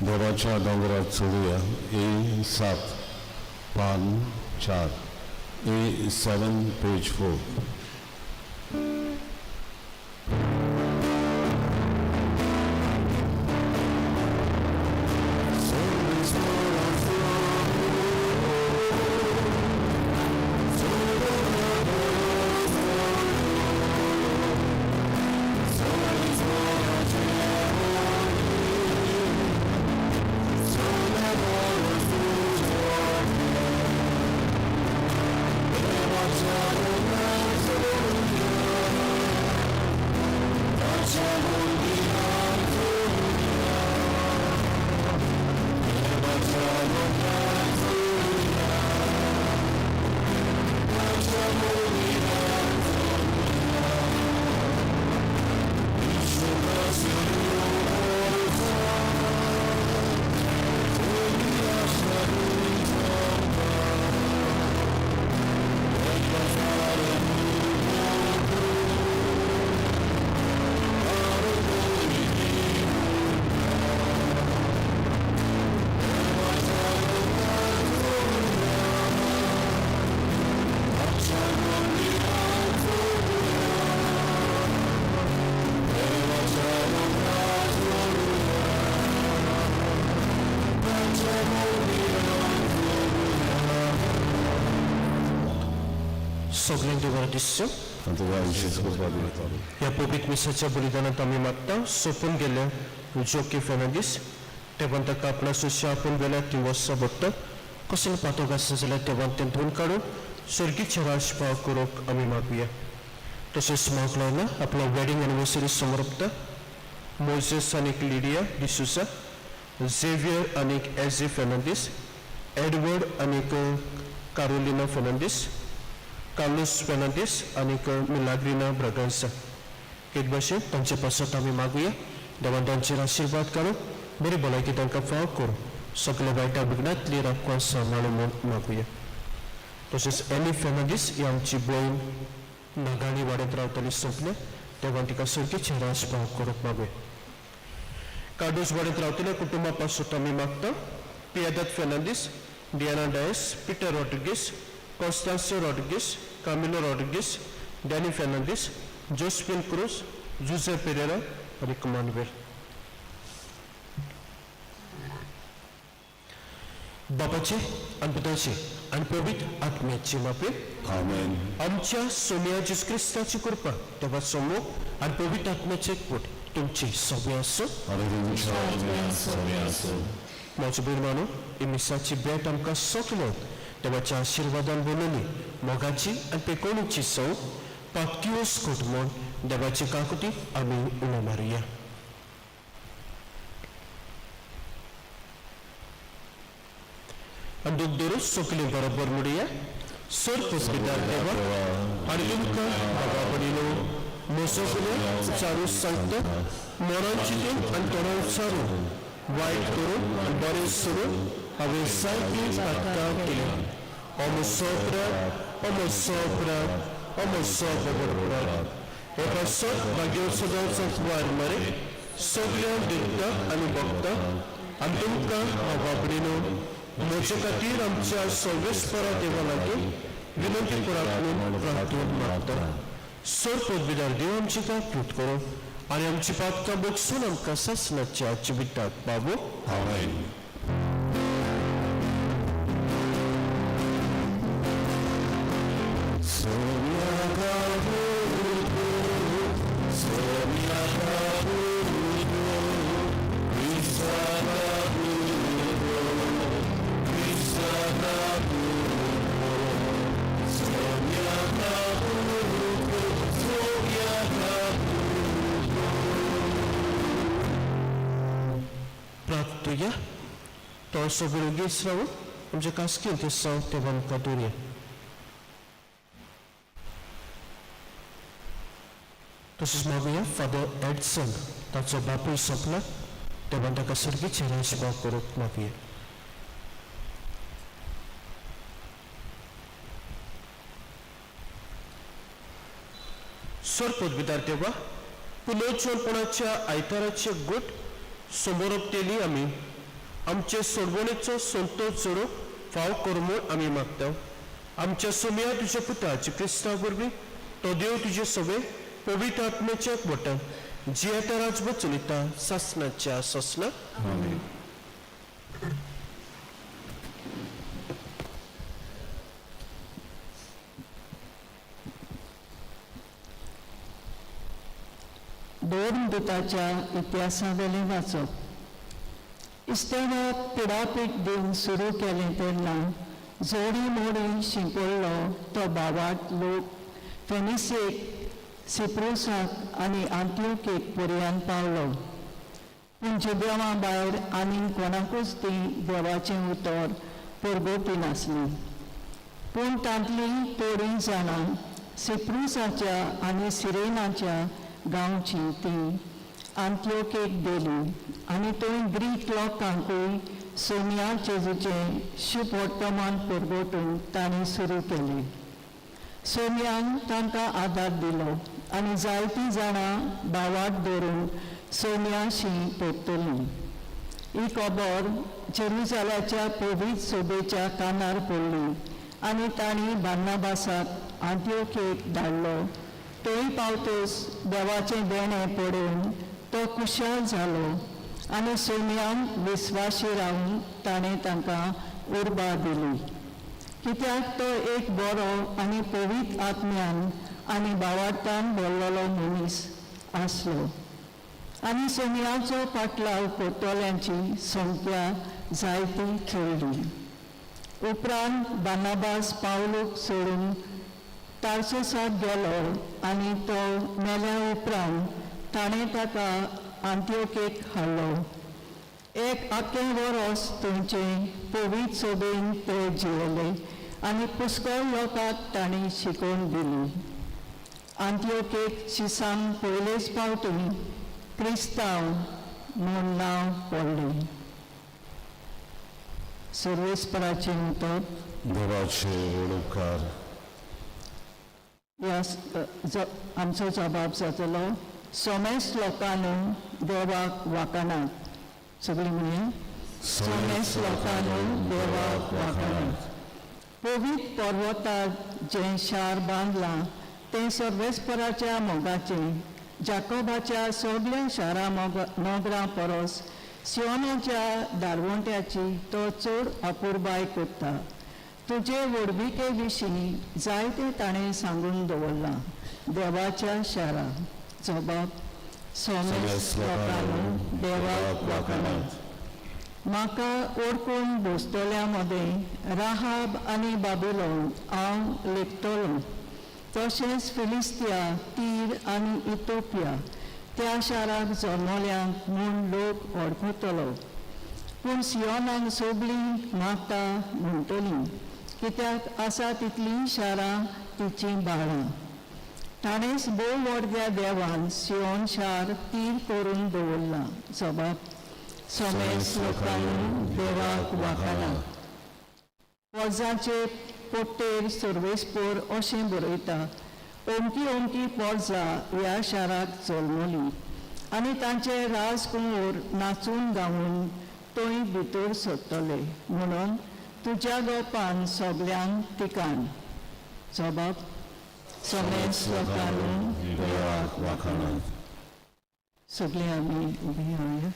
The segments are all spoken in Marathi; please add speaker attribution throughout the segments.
Speaker 1: देवाच्या डोंगरात चढूया. A7 पान 4 A7 पेज 4.
Speaker 2: सगळ्यांचे दिसतो. या पवित्र मिसाच्या बलिदानात आम्ही मागता सोपून गेल्या जोके फेर्नांडीस तेव्हा ताका आपला सुश्य आपण गेल्या 3 वर्सां बघता कसले पातोक आसा जाल्यार तेव्हा ते धुवन काडून सर्गीचे राज पाव करूंक आमी मागुया. तशेंच माग लायना आपलो वेडिंग एनिवर्सरी समोरपता मोइसेस आनीक लिडिया डिसुसा, झेवियर आनीक एझे फेर्नांडीस, एडवर्ड आनीक कारोलिना फेर्नांडीस, कार्लोस फेर्नांडीस आनीक मिलाग्रिना ब्रागांसा हे भाशेन तांचे पासत आमी मागुया. देवान तांचेर आशिर्वाद काडून बरी भलायकी तांकां फाव करूं सगळे वायटा विघ्नांतली राखवान सांबाळूं म्हूण मागुया. तशेंच एनी फेर्नांडीस ही आमची भयण नागांनी वाडत रावताली सोंपले तेव्हा तिका सर्गीचे राज पाव करूंक मागुया. कार्डोस वाडत रावतल्या कुटुंबा पासत आमी मागता Piedade Fernandes, Diana Dias, Peter Rodrigues, Constancio Rodriguez, Camilo Rodriguez, Danny Fernandez, Josephine Cruz, Jose Pereira आणि Manuel. बापाचे आणि पित्याचे आणि पवित्र आत्म्याचे मापे
Speaker 1: आमेन.
Speaker 2: आमच्या सोम्या जेसू ख्रिस्ताची कृपा तेव्हा समूह आणि पवित्र आत्म्याचे पोट तुमची सगळे असो. माझे बहीण मानू ही मिसाची भेट आमकां सोकलो देवाच्या आशीर्वादान बोलली मोगाची आणि पेकोणीची सौ पाक्तिओस कोट म्हूण देवाची काकुती आमी उणो मारुया. आणि दूख दररोज सोकली बरोबर म्हणुया. सर पुस्पिदार देवा आणि तुमकां बाबा पडिलो मोसोकले चारू सांगता मोरांची दिन आणि तोरा उच्चारून वायट करून आणि बरें सोडून हांवें सारकी पातकां केली. Homo sopra, हे पासत मागीर सदांच वार मरे सगळ्यांक दिता आनी बघता आनी तुमकां बाबडीनो म्हजे खातीर आमच्या सर्वेस्परा देवा लागीं विनंती करात म्हणून प्रार्थना मागता. सर पदवीदार देव आमची काकूत करो आनी आमची पातकां बगसून आमकां सासणाच्या जिवितात बाबू.
Speaker 1: आमेन.
Speaker 2: Praktya to sobie Israel, że kaskin te są te wam kadurie. To się zmawia Father Edson, tak co bapu sopla, te wam taka sergicie ręczba koruk mawia. सरपद विद्यार्थ्यांवा पुलोचोनपणाच्या आयताराचे गोट समोरपतेली आम्ही आमचे सोडवणेचो संतोष जोडूंक फाव करूं म्हूण आमी मागता. आमच्या सुमया तुज्या पुताचे क्रिस्तांव वरवीं तो देव तुजे सगळे पवित्र आत्म्याच्या एकवटान जी आतां राजभर चलिता सासणाच्या ससना.
Speaker 3: दोन दुताच्या इतिहासावेलें वाचप. इस्तेवाक पिडापीठ दिवन सुरू केलें तेन्ना जोडी मोडी शिंपडलो तो बावाट लोक फेनिसेक, सिप्रुसाक आनी आंत्योकेक पर्यंत पावलो. पूण जुदेवा भायर आनीक कोणाकूच ती देवाचें उतर परगोवपी नासली. पूण तांतलीं थोडीं जाणां सिप्रुसाच्या आनी सिरेनाच्या गांवची ती आंत्योकेक गेली आनी थंय ग्रीक लोकांकूय सोमिया जेजूचें शुभ वर्तमान परगोवूंक तांणी सुरू केलें. सोमयान तांकां आदार दिलो आनी जायतीं जाणां बावाट दवरून सोमयाशी परतलीं. ही खबर जेरुसलेमाच्या पवित्र सोबेच्या कानार पडली आनी तांणी बार्नाबासाक आंत्योकेक धाडलो. थंय पावतच देवाचें देणें पळोवन तो खुशाल जालो आनी सोमयांक विस्वाशी रावन ताणें तांकां उर्बा दिली. कित्याक तो एक बरो आनी पवित्र आत्म्यान आनी बावार्थान भरलेलो मनीस आसलो. आनी सोमयाचो पाटलाव करतल्यांची संख्या जायती चडली. उपरांत बार्नाबास पावलूक सोडून तार्सोसाक गेलो आनी तो मेल्या उपरांत ताणें ताका आंत्योकेक हाडलो. एक आख्खें वरस थंयचे पवित्र सोबेन ते जियेले आनी पुष्कळ लोकांक ताणें शिकोवन दिली. आंत्योकेक शिसांक पयलेच फावटी क्रिस्तांव म्हूण नांव पडलें. सर्वेस्पराचें उतर.
Speaker 1: देवाचे वडोवकार.
Speaker 3: आमचो जबाब जातलो. सोमेस लोकांनी देवाक वाकनात. सगळीं म्हणया. सोमेस लोकांनी देवाक वाकनात. पवित्र पर्वतार जें शार बांदलां तें सर्वेस्पराच्या मोगाचें. जाकोबाच्या सगळ्या शारा नोगरां परस सियोनाच्या दारवंट्याची तो चड अपुरबाय करता. तुजे वडविके विशीं जायतें ताणें सांगून दवरलां. देवाच्या शारा. जबाब. सोमेस लोकांनी देवाक वाकनात. म्हाका ओळखून बसतल्या मदें राहाब आनी बाबिलोन हांव लेखतलों. तशेंच फिलिस्तिया, तीर आनी इथोपिया त्या शाराक जल्मल्यांक म्हूण लोक वळखतलो. पूण सियोनाक सोबलीं मागता म्हणटलीं, कित्याक आसा तितलीं शारां तिचीं बाळां. ताणेंच भोव व्हडल्या देवान सियोन शार तीर करून दवरला. जबाब. सोमेस लोकांनी देवाक वाकनात. पोरजाचे पोट्टेर सर्वेस्पर अशें बरयता. ओमकी ओमकी पोरजां ह्या शाराक जल्मलीं आनी तांचे राजकुंवर नाचून गावून थंय भितर सरतले म्हणून तुज्या गोपान सगल्यांक तिकाण. जबाब. सोमेस लोकांनी देवाक वाकनात. सगळीं आमी उबीं रावया.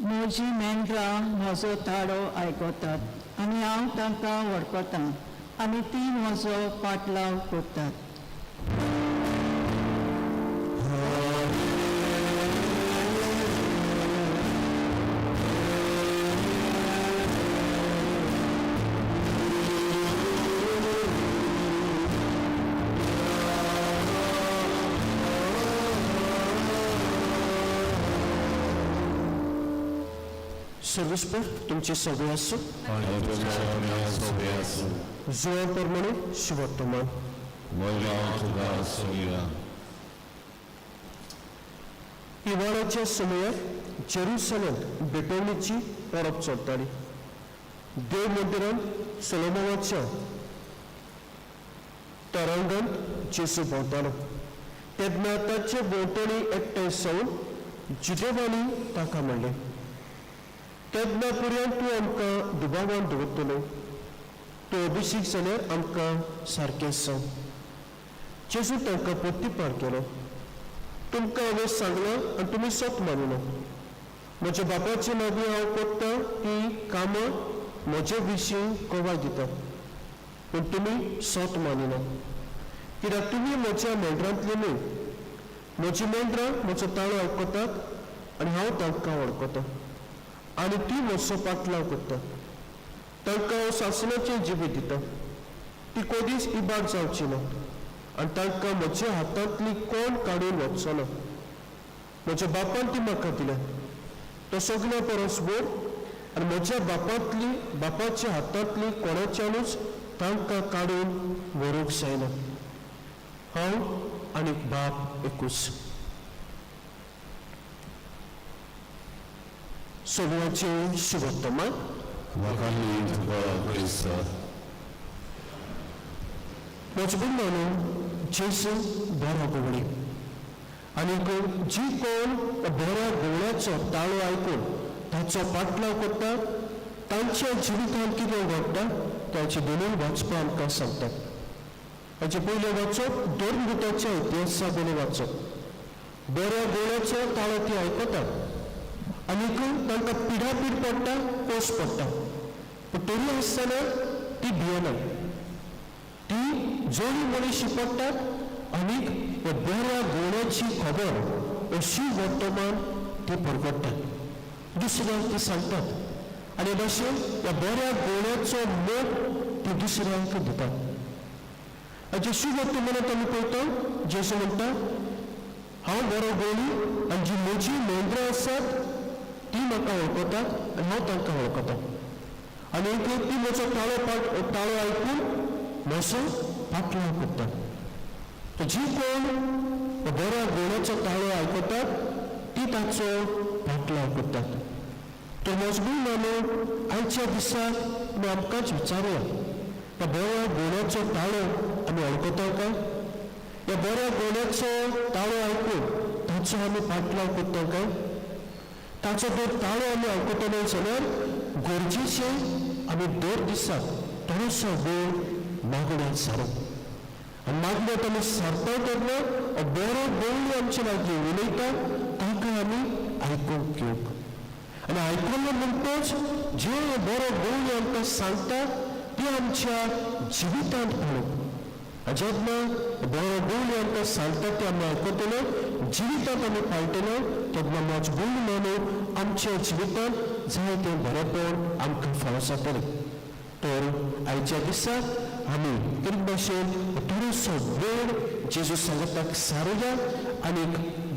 Speaker 3: म्हजी मेंढरां म्हजो ताडो आयकतात आनी हांव तांकां वळखतां आनी तीं म्हजो पाटलाव करतात.
Speaker 2: सर्विसपर तुमची सवय असो
Speaker 1: आणि तुमच्या सवय असो
Speaker 2: जुळाप्रमाणे शुभवर्तमान
Speaker 1: मोया तुका सोया
Speaker 2: हिवाळ्याच्या समयात जेरुसलेम बेटवणीची परब चलताली देव मंदिरात सोलोमोनाच्या तरांगणात जेसू भोंवतालो तेन्ना ताचे भोंवतणी एकठांय जावन जुदेवानी ताका म्हणलें तेन्ना पर्यंत तूं आमकां दुबावान दवरतलो तूं अभिषेक जाल्यार आमकां सारकें सांग जेजू तांकां प्रतिपार केलो तुमकां हांवें सांगलां आनी तुमी सत मानिना म्हज्या बापाची नांवी हांव करतां ती कामां म्हजे विशीं कोवाय दितात पूण तुमी सत मानिना कित्याक तुमी म्हज्या मेंढरांतली न्हय म्हजी मेंढरां म्हजो ताळो आयकतात आनी हांव तांकां वळखतां आनी ती म्हजो पाटलाव करता तांकां हांव सासणाचें जिवीत दितां ती कधीच इबाड जावची ना आनी तांकां म्हज्या हातांतली कोण काडून वचचो ना म्हज्या बापान ती म्हाका दिल्या तो सगळ्या परस व्हड आनी म्हज्या बापाच्या हातांतली कोणाच्यानूच तांकां काडून व्हरूंक जायना हांव आनी बाप एकूच सगळ्याचें शुभवर्तमान
Speaker 1: वखाणी तुका क्रिस्ता
Speaker 2: मजबूत जेसू बरो गवळी आनी जी कोण बऱ्या गवळ्याचो ताळो आयकून ताचो पाटलाव करता तांच्या जिवितांत कितें घडटा ताचे दोनूय वाचपां आमकां सांगतात हाचे पयलें वाचप दोन भुतांच्या इतिहासा बेले वाचप बऱ्या गवळ्याचो ताळो ती आयकतात आनीक तांकां पिडापीड पडटा पोस पडटा पूण तरी आसतना ती भियेना ती जोडी मनीस पडटात आनीक ह्या बऱ्या गवळ्याची खबर अशी वर्तमान ती परगडटात दुसऱ्यांक ती सांगतात आनी भाशेन ह्या बऱ्या गवळ्याचो मोग ती दुसऱ्यांक दितात हाचे शुभ वर्तमानांत आमी पळयता जेसू म्हणटा हांव बरो गवळी आनी जी म्हजी मेंढरां आसात ती म्हाका वळखतात आनी हांव तांकां वळखतां आनी ती म्हजो ताळो आयकून म्हजो पाटलाव करता जी कोण बऱ्या गवळ्याचो ताळो आयकतात ती ताचो पाटलाव करतात तो मजबूत मानून आयच्या दिसाक आमी आमकांच विचारुया ह्या बऱ्या गवळ्याचो ताळो आमी वळखता काय ह्या बऱ्या गवळ्याचो ताळो आयकून ताचो आमी पाटलाव करता काय ताचो जर ताळो आमी आयकतले जाल्यार गरजेचें आमी दर दिसाक थोडोसो वेळ मागण्यात सारो आनी मागण्यात आमी सारता तेन्ना बरो गवळी आमचे लागीं उलयता ताका आमी आयकूंक घेवंक आनी आयकून म्हणटच जे बरो गवळी आमकां सांगता ती आमच्या जिवितांत घडोवप जेन्ना बरो गवळी आमकां सांगता ते आमी आयकतले जिवितांत आमी पाळटले तेन्ना मजबूत मानून आमच्या जिवितांत जायतें बरेंपण आमकां फावो जातलें तर आयच्या दिसाक आमी एक भाशेन थोडोसो वेळ जेजू सांगताक सारुया आनी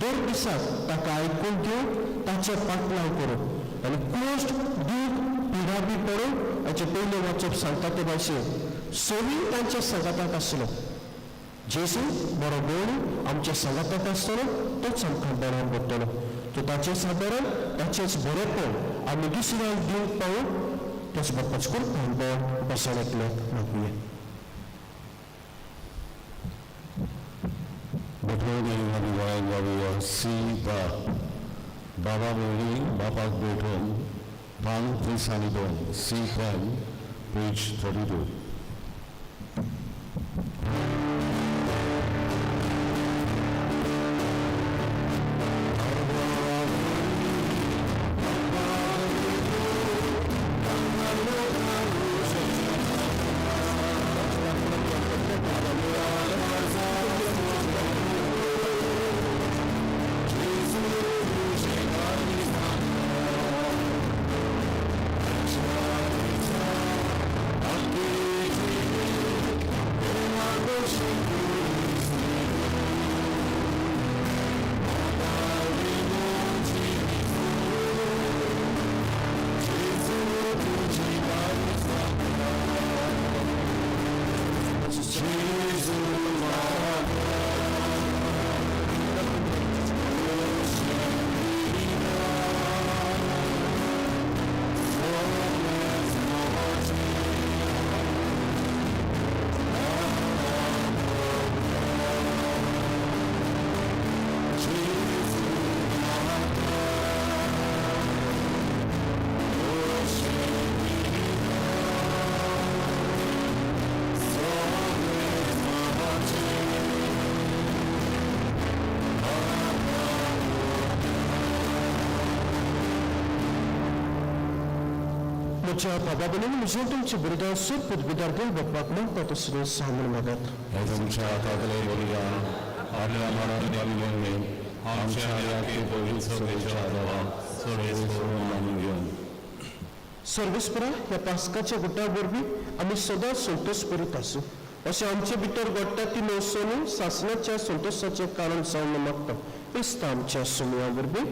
Speaker 2: दर दिसाक ताका आयकून घेवन ताचे पाटलाव करूं आनी कश्ट दूख पिडा बी पडून हाचे पयलें वाचप सांगता ते भाशेन सोवी तांच्या संगाताक आसलो जेजू बरो गवळी आमच्या संगाताक आसतलो तोच आमकां बऱ्यान पडटलो तो ताचें सादारण ताचेंच बरेंपण आमी दुसऱ्यांक दिवंक पावूं तेच बापाच करता बसाड एकल्याक मागुया
Speaker 1: बेटवणी आनी गोंयांत गावया सी बाबा मेळ्ळी बापाक भेटून पान 3 सी 10 पेज 32
Speaker 4: Jesus,
Speaker 2: तुमच्या बाबा बनीन म्हणजे तुमची बुरदा सूर पुदबिदार देव बाप्पाक म्हणता तसं सामन मागात
Speaker 1: हे तुमच्या हातातले बलिदान आपल्या मनात आम्ही आमच्या याके पवित्र सभेच्या आधारा सर्वे सोडून मानून घेऊन
Speaker 2: सर्वेस्परा ह्या पास्काच्या गुटावरवी आम्ही सदा संतोष करीत असू असे आमचे भितर घडटा ती नवसोनी शासनाच्या संतोषाचे कारण जाऊन मागता क्रिस्त आमच्या समूहावरवी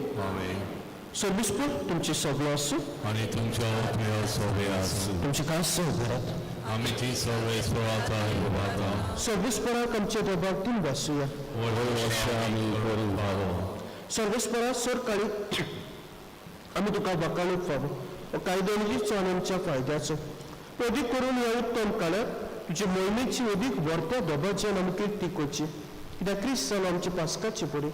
Speaker 2: सर्वेस्पर तुमची सभा असू
Speaker 1: आणि तुमच्या आत्मीय सभे असू
Speaker 2: तुमची काय सहभारात
Speaker 1: आम्ही ती सर्वेश्वराचा उभारता
Speaker 2: सर्वेस्पराक आमचे देभागतील वासूया
Speaker 1: वर्ष आम्ही करू भावो
Speaker 2: सर्वेस्परा सर काळी आम्ही तुका वाकाळूक व्हावं कायद्याची आमच्या फायद्याचो अधिक करून या उत्तम काळात तुझे मोहिमेची अधिक व्हरत्या दबाच्यान आमी कीर्ती करची कित्याक क्रिस्तान आमचे पास्काचे पुढे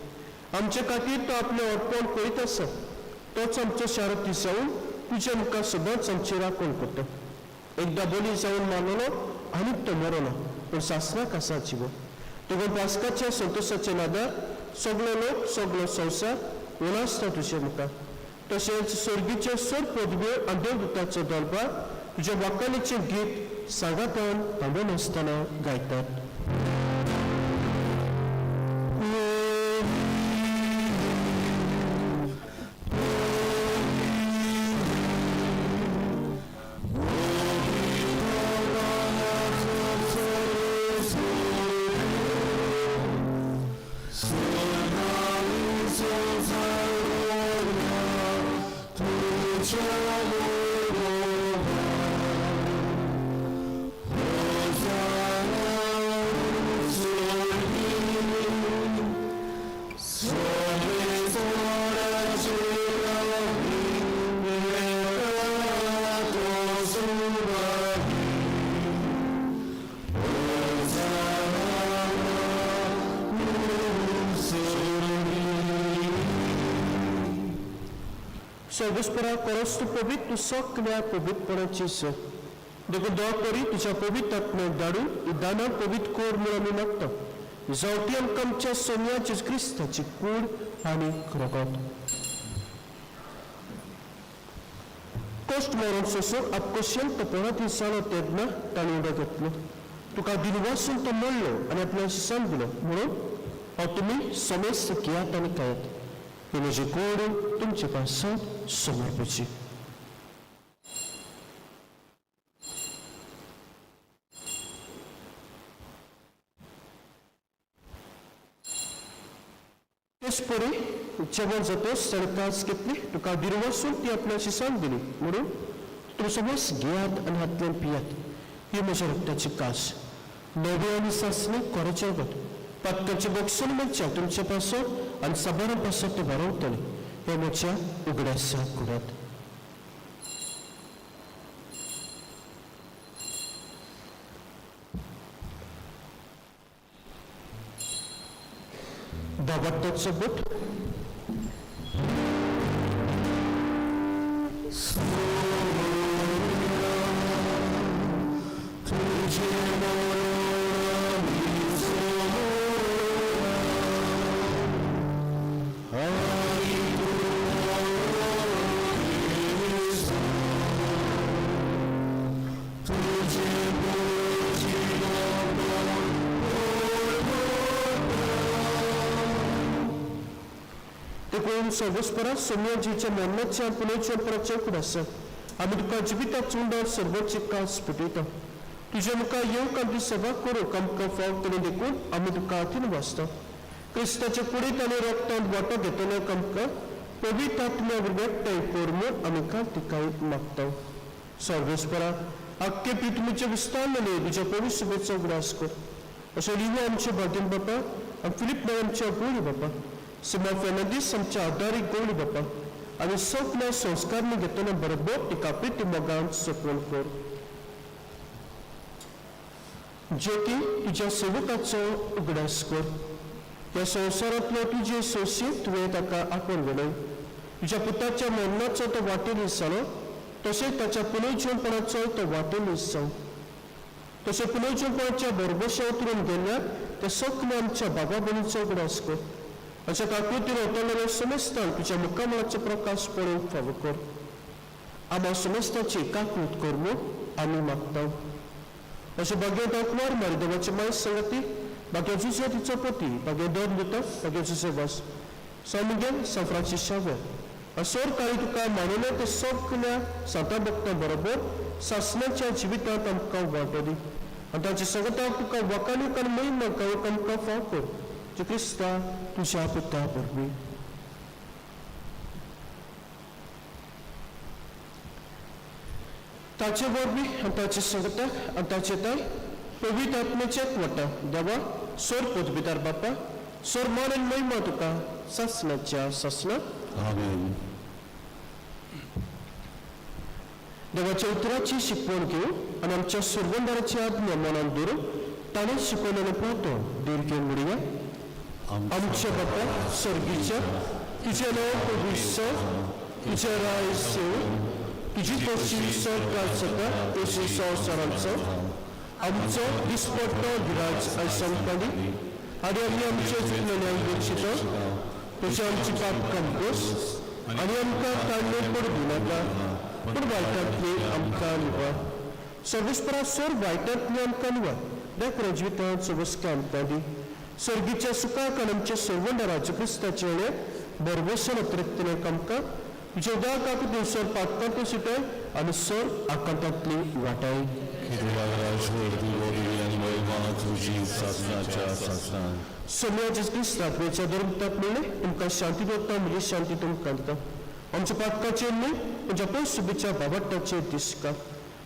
Speaker 2: आमच्या खातीर तो आपले अर्पण करीत आसा तोच आमचो शारती जावन तुझ्या मुखार सदांच आमची राखण करता एकदा बली जावन मारलो आनी तो मरलो पूण शास्त्राक आसा जिवो देखून पास्काच्या संतोषाच्या नादार सगळो लोक सगळो संवसार उलासता तुझे मुखार तशेंच सर्गीचे सर पदव्यो आनी देवदूताचो दरबार तुझ्या वाकालीचे गीत सांगातान थांबून आसतना गायतात सर्वेस्परा करस तू पवित्र सगळ्या पवित्रपणाची स देखून दया करी तुझ्या पवित्र आत्म्याक धाडून ही दाना पवित्र कोर म्हणून आमी मागता जावटी आमकां आमच्या सोम्याची क्रिस्ताची कूड आनी रगत कश्ट मरण सोसून आपकोशेन तपणा दिसालो तेन्ना ताणें उडो घेतलो तुका दिनवासून तो म्हणलो आनी आपल्या शिसान दिलो म्हणून हांव तुमी समेस्त घेयात आनी खायात ही म्हजी कूड तुमचे पासून समर्पिची तेच परी जेवण जातोच ताणें कास घेतली तुका दिनवासून ती आपल्या शिसान दिली म्हणून तुमी समज घेयात आनी हातल्यान पियात ही म्हज्या रक्ताची कास नवे आनी सासणे कोराचे वगत पातकाचे बक्षण म्हणच्या तुमचे पासून आनी साबारा पासून ते वारवतले हे म्हज्या उगड्यासा कुडात दाबाटोचो बूट सर्वेस्परा सोम्याजीच्या मरणाच्या पुनर्च्या परतच्या फुडें आसा आमी तुका जिविता चुंडार सर्वोच्च कास पेटयता तुज्या मुखार येवंक आमची सभा करूंक आमकां फावत तरी देखून आमी तुका हातीन वाचता क्रिस्ताच्या कुडींत आनी रक्तांत वांटो घेतल्याक आमकां पवित्र आत्म्या वरगट्टाय कोरमून आमी कार्तिकाय मागता सर्वेस्परा आख्खे पितमीचे विस्तारलेले तुज्या पवित्र सभेचो ग्रास कर अशें लिव्हो आमचे बागेन बापा आनी फिलीप आमच्या गोळी बापा सिमा फेर्नांदीस आमच्या आदारीक गवळी बापा आनी सगळ्या संस्कारनी घेतना बरोबर तिका प्रिती मोगांत सफल कर ज्योती तुज्या सेवकाचो उगडास कर ह्या संवसारांतलो तुजे सोशीत तुवें ताका आपोवन घडय तुज्या पुताच्या मरणाचो तो वाटेर जालो तशेंच ताच्या पुनर्जीवनपणाचो तो वाटेर जावं तशें पुनर्जीवनपणाच्या बरोबरशा उतरून गेल्यार ते सगळ्या आमच्या बाबा भयणीचो उगडास कर अशा काकुतीन ओतलेले समस्तांक तुज्या मुखामळाचो प्रकाश पळोवंक फावो कर आम्हा समस्ताची काकूत करमू आम्ही मागता अशें बागे तोकवार मारी देवाची माय संगती बागे जुसे तिचो पती बागे दोन दिता बागे जुसे बस सौमिगेल सान फ्रांसीस शावेर असोर काळी तुका मानले ते सगळ्या सांता भक्तां बरोबर सासणाच्या जिवितांत आमकां वांटो दी आनी ताची संगताक तुका वकाली कान महिमा काळोख आमकां फाव कर जे क्रिस्ता तुज्या पुता परबी ताचे वरवीं आनी ताची संगताक आनी ताचे ताय पवित्र आत्मेचे वटा देवा सोर पोतबिदार बापा सोर मान आनी महिमा तुका सासणाच्या सासणाक
Speaker 1: आमेन.
Speaker 2: देवाच्या उतराची शिकवण घेऊ आणि आमच्या सुरवंदाराची आज्ञा मनात धरून ताणें शिकवलेले पळतो देर घेवन म्हणुया आमच्या बापा स्वर्गीच्या तुझें नांव पवित्र तुझें राय सेव तुजी कशी सरकार सता तशी संवसारांचो आमचो दिसपट्टो विराज आयसमकाली आनी आमी आमचे चुकलेल्यांक देखशिता तशें आमची पाप कंपोस आनी आमकां ताळणे पडू नाका पूण वायटांतली आमकां निवार सर्वेस्परा सोर वायटांतली आमकां निवार देख रजवितांत सबस्का आमकां दी सर्गीच्या सुखाक आनी आमच्या सर्वंडाराच्या क्रिस्ताचे वेळे बरबोसन अतिरिक्तने आमकां तुजे उदक काकू दिवसर पातपात सुटय आनी सोर आकांतांतली वाटाय सोम्याच्या क्रिस्ताक वेच्या धर्मताक मेळ्ळे तुमकां शांती दोत्ता म्हजी शांती तुमकां दिता आमच्या पातकाचे न्ही म्हणजे पळय सुबेच्या बाबट्टाचे दिसका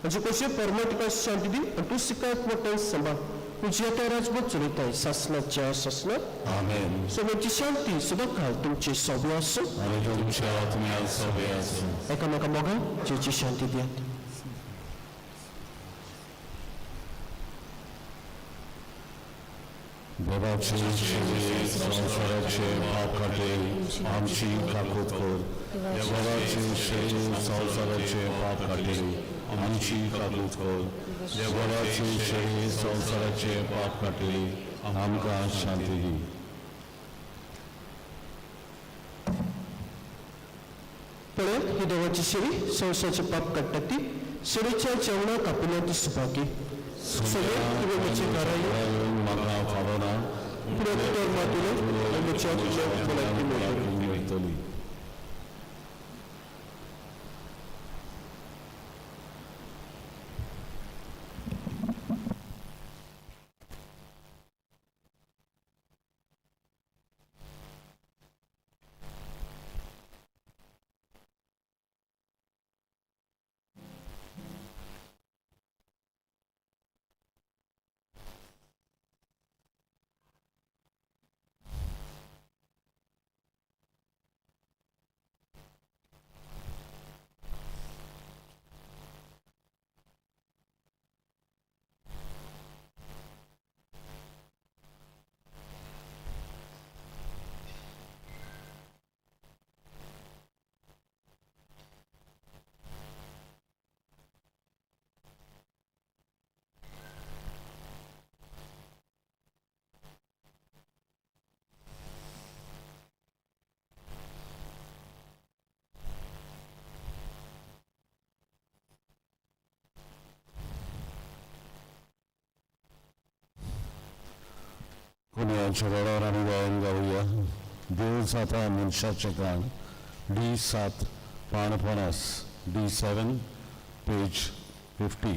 Speaker 2: म्हणजे कशें परमेटका शांती दी आनी तूं सिकाक वटाय सांबाळ तुजी आतां राजवट चलयताय सासणाच्या सासणाक
Speaker 1: आमेन.
Speaker 2: सोम्याची शांती सदां काळ तुमचे सोबे आसूं
Speaker 1: आनी तुमच्या आत्म्या सोबे आसूं.
Speaker 2: एकामेका मोगान जेची शांती दियात
Speaker 1: देवाचे संवसाराचे पाप काटे आमची काकूत कर. देवाचे संवसाराचे पाप काटे आमची काकूत कर. देवाचे संवसाराचे पाप काटे आमकां शांती दी.
Speaker 2: पळय ही देवाची शेळी संवसाराचे पाप काडटा ती शेळीच्या जेवणाक आपल्या ती सुपाकी सगळे तुवें म्हजे घरा येवन
Speaker 1: म्हाका फावना
Speaker 2: पुरोहितर मातुलो आनी म्हज्या भलायकी मेळटली.
Speaker 1: पुण्याच्या वेळार आमी गायन गावया. देव जाता मनशाचें गाण D7 पान 50 D7 पेज 50.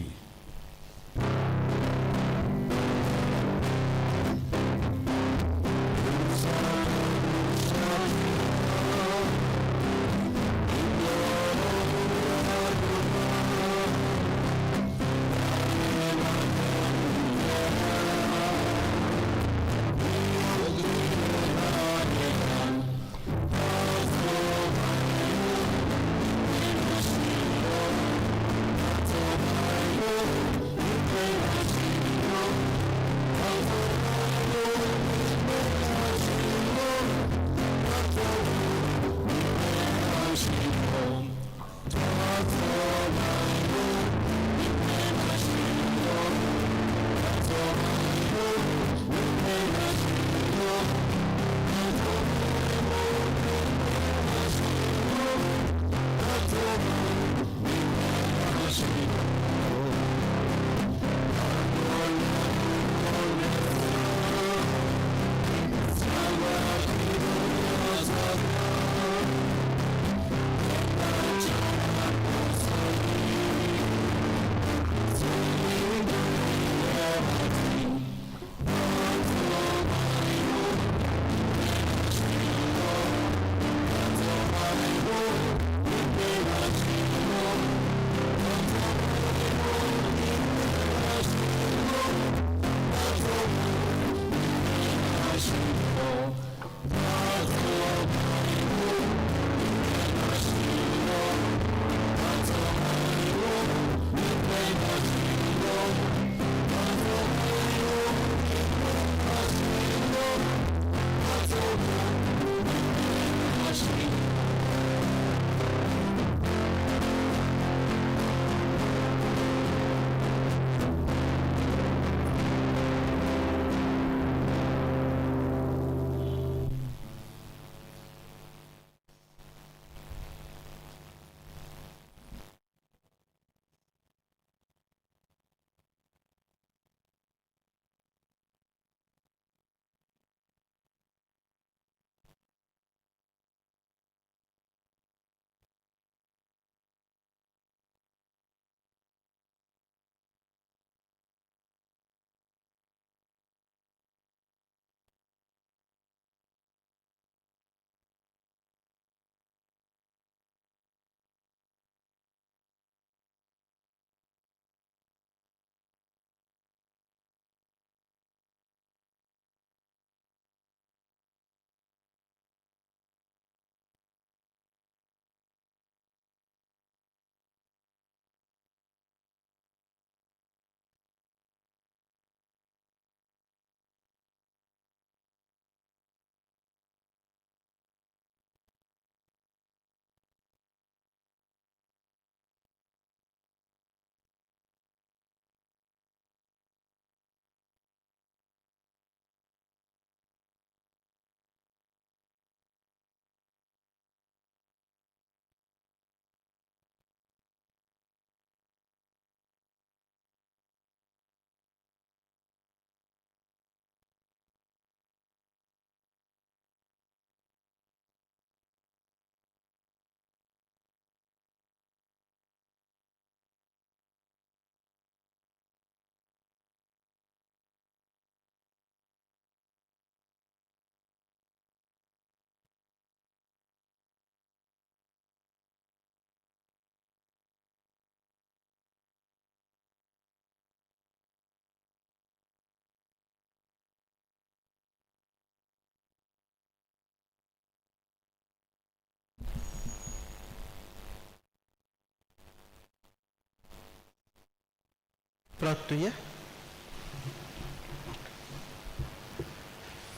Speaker 2: प्रार्थूया.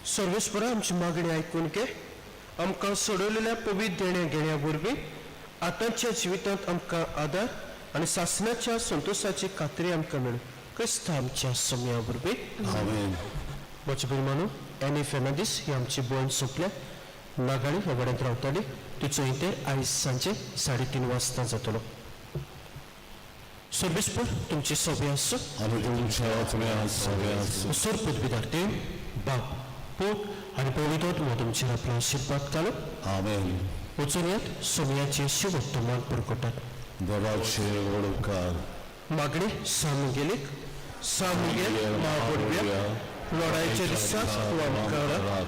Speaker 2: सर्वेस्परा आमची मागणी ऐकून घे. आमकां सोडवलेल्या पवित्र देण्या घेण्या वरवीं आतांच्या जिवितांत आमकां आदार आनी सासणाच्या संतोशाची खात्री आमकां मेळूं. क्रिस्त आमच्या समया वरवीं
Speaker 1: आमेन.
Speaker 2: म्हजे भुरमानू एनी फेर्नांदीस ही आमची भोंवण सोंपल्या. नागाळी ह्या वाड्यांत रावताली. तिचो इंतेर आयज सांजे 3:30 वाजता जातलो. सर्वेस्पर तुमची सभा आसूं.
Speaker 1: आनी तुमच्या आत्म्या सगळ्या
Speaker 2: सर पदवीदार देव बाप पूत आनी पवित्र हो तुमचेर आपलो आशिर्वाद घालो.
Speaker 1: आमेन.
Speaker 2: वचून येत सोमयाचे शिवर्तमान प्रकटात.
Speaker 1: देवाचे वडकार
Speaker 2: मागणी सामुगेलीक सामुगेल महाबोडव्या लढाईच्या दिसाक तूं आमकां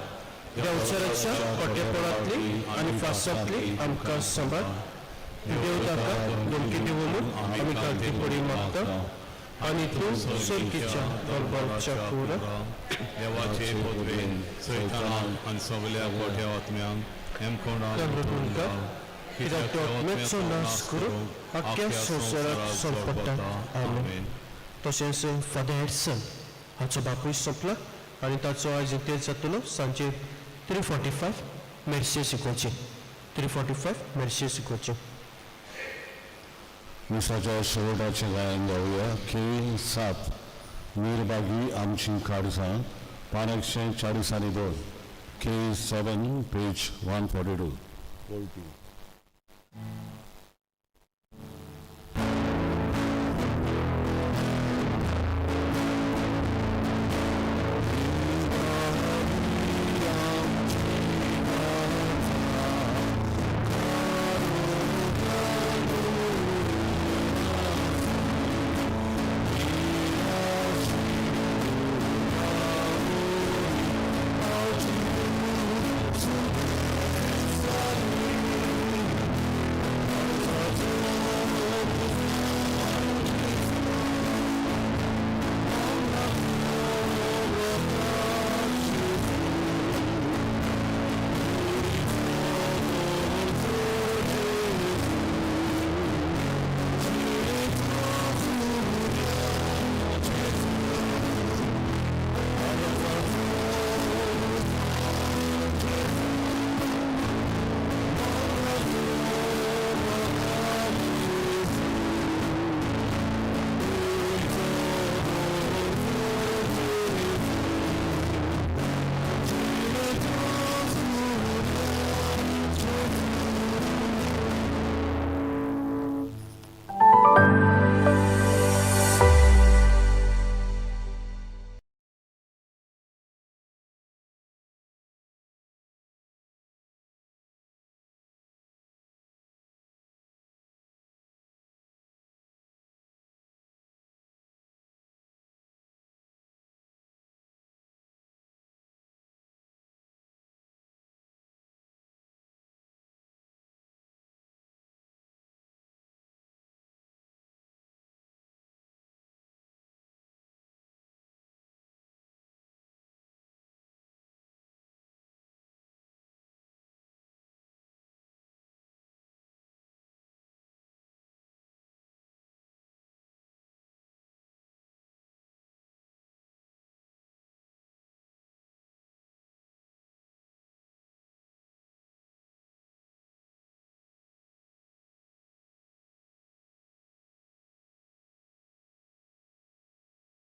Speaker 2: देवचाराच्या कोटेपळांतली आनी फासांतली आमकां सांबाळ. देव ताका धमकी दिवून आमी कागदी पडी मागता आनी तूं सर्तीच्या तलबारच्या कुराक
Speaker 1: देवाचे पदवेन सैतानान आनी सगळ्या खोट्या आत्म्यांक
Speaker 2: कित्याक तो आत्म्याचो नाश करून आख्या संवसाराक संपता. आमेन. तशेंच फादर एडसन हाचो बापूय सोंपला आनी ताचो आयज इंतेर जातलो सांजे 3:45 मेर्शे शिकोवचे. 3:45 मेर्शे शिकोवचे.
Speaker 1: मिसाच्या शेवटाचे गायन गावया. के 7 मीरबागी आमची काडसां पान 142 के 7 पेज 142.